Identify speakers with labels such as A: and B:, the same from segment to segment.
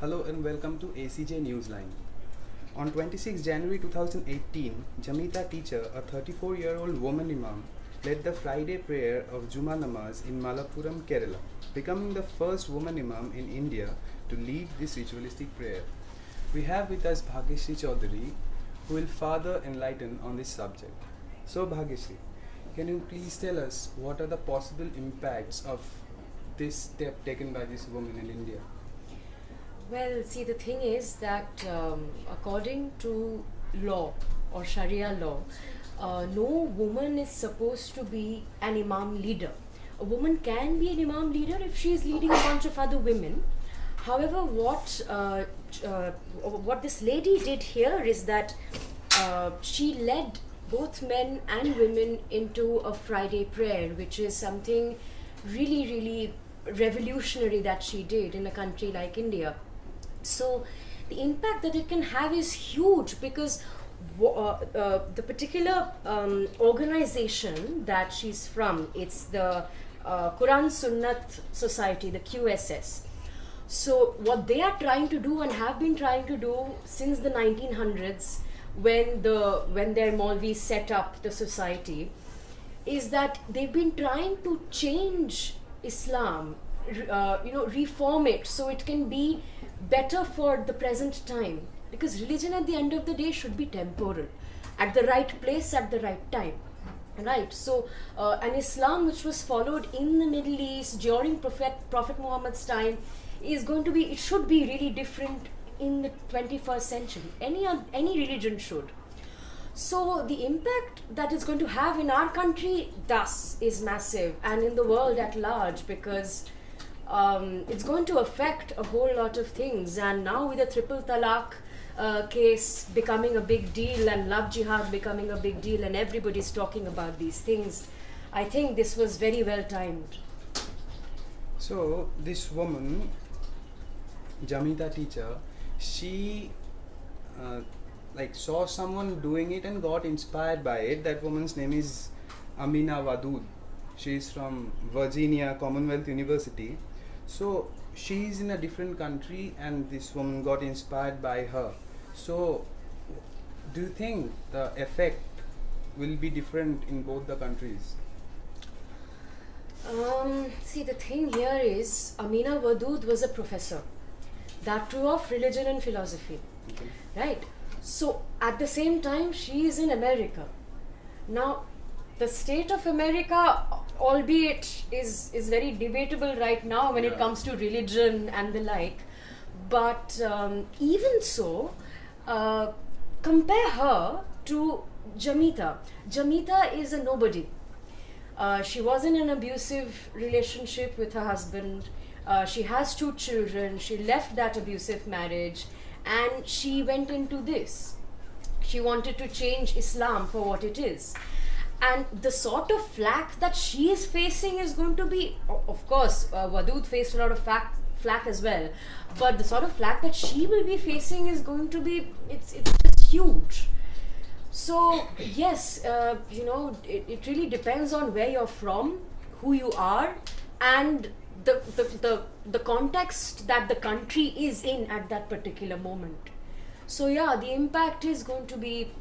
A: Hello and welcome to ACJ Newsline. On 26 January 2018, Jamita teacher, a 34-year-old woman Imam, led the Friday prayer of Juma Namaz in Malappuram, Kerala, becoming the first woman Imam in India to lead this ritualistic prayer. We have with us Bhagyashree Chaudhary, who will further enlighten on this subject. So Bhagyashree, can you please tell us what are the possible impacts of this step taken by this woman in India?
B: Well, see, the thing is that according to law or Sharia law, no woman is supposed to be an Imam leader. A woman can be an Imam leader if she is leading a bunch of other women. However, what this lady did here is that she led both men and women into a Friday prayer, which is something really, really revolutionary that she did in a country like India. So the impact that it can have is huge because the particular organization that she's from, it's the Quran Sunnat Society, the QSS. So what they are trying to do and have been trying to do since the 1900s, when their Maulvis set up the society, is that they've been trying to change Islam, reform it so it can be better for the present time, because religion at the end of the day should be temporal, at the right place at the right time, right? So an Islam which was followed in the Middle East during Prophet Muhammad's time it should be really different in the 21st century. Any religion should. So the impact that it's going to have in our country thus is massive, and in the world at large, because it's going to affect a whole lot of things. And now with the triple talaq case becoming a big deal and love jihad becoming a big deal and everybody's talking about these things, I think this was very well timed.
A: So this woman, Jamita teacher, she saw someone doing it and got inspired by it. That woman's name is Amina Wadud. She is from Virginia Commonwealth University. So she is in a different country and this woman got inspired by her. So do you think the effect will be different in both the countries?
B: See, the thing here is Amina Wadud was a professor, that too of religion and philosophy,
A: Okay.
B: right? So at the same time she is in America. Now the state of America, albeit is very debatable right now when it comes to religion and the like, but even so, compare her to Jamita. Jamita is a nobody. She was in an abusive relationship with her husband. She has 2 children. She left that abusive marriage and she went into this. She wanted to change Islam for what it is. And the sort of flack that she is facing is going to be, of course, Wadud faced a lot of flack as well, but the sort of flack that she will be facing is going to be, it's just huge. So yes, it really depends on where you're from, who you are, and the context that the country is in at that particular moment. So yeah, the impact is going to be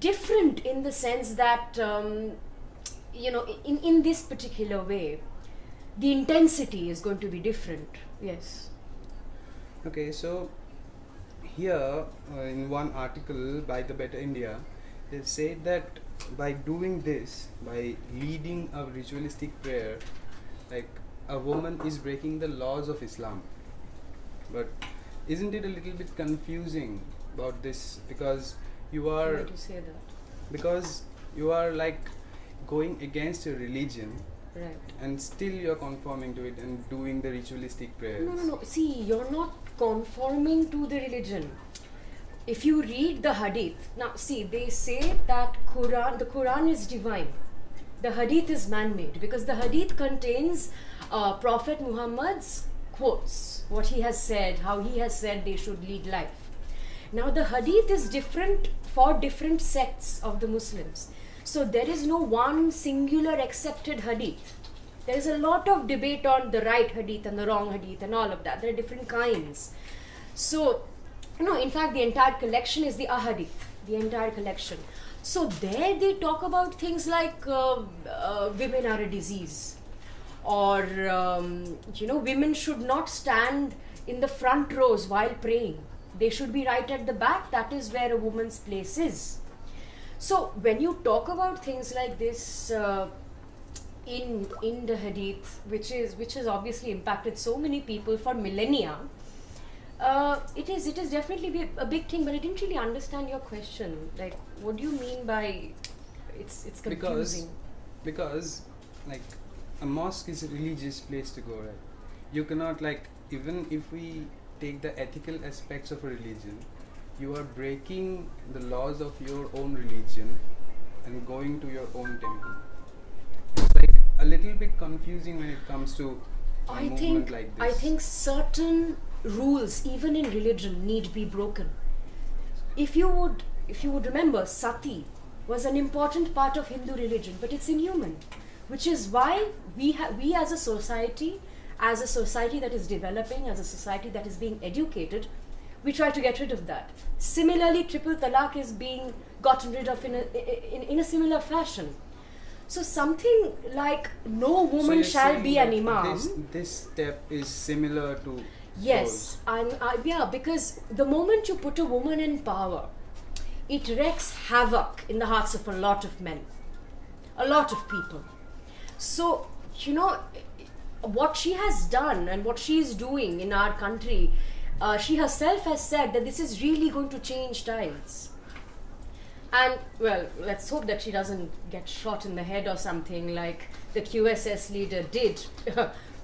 B: different in the sense that in this particular way, the intensity is going to be different. Yes.
A: Okay, so here in one article by the Better India, they said that by doing this, by leading a ritualistic prayer, like a woman is breaking the laws of Islam. But isn't it a little bit confusing about this, because you are
B: Why do you say that?
A: because you are like going against your religion,
B: Right.
A: and still you're conforming to it and doing the ritualistic prayers.
B: No. See, you're not conforming to the religion. If you read the hadith, now see, they say that the Quran is divine. The hadith is man-made because the hadith contains Prophet Muhammad's quotes, what he has said, how he has said they should lead life. Now the hadith is different for different sects of the Muslims. So there is no one singular accepted hadith. There is a lot of debate on the right hadith and the wrong hadith and all of that. There are different kinds. So, in fact, the entire collection is the ahadith, the entire collection. So there they talk about things like women are a disease, or women should not stand in the front rows while praying. They should be right at the back. That is where a woman's place is. So when you talk about things like this in the hadith, which has obviously impacted so many people for millennia, it is definitely a big thing. But I didn't really understand your question. Like, what do you mean by it's confusing?
A: Because like a mosque is a religious place to go, right? You cannot, like, even if we take the ethical aspects of a religion, you are breaking the laws of your own religion and going to your own temple. It's like a little bit confusing when it comes to a movement like this.
B: I think certain rules, even in religion, need be broken. If you would remember, sati was an important part of Hindu religion, but it's inhuman, which is why we as a society that is developing, as a society that is being educated, we try to get rid of that. Similarly, triple talaq is being gotten rid of in a similar fashion. So something like no woman shall be an imam.
A: This step is similar to
B: yes, because the moment you put a woman in power, it wreaks havoc in the hearts of a lot of men, a lot of people. So what she has done and what she is doing in our country, she herself has said that this is really going to change tides. And well, let's hope that she doesn't get shot in the head or something like the QSS leader did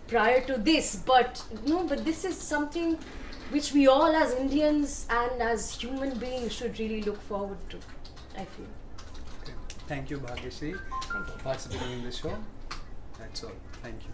B: prior to this. But this is something which we all as Indians and as human beings should really look forward to, I feel.
A: Okay. Thank you, Bhagyashree,
B: Thank you.
A: for participating in the show. That's all. Thank you.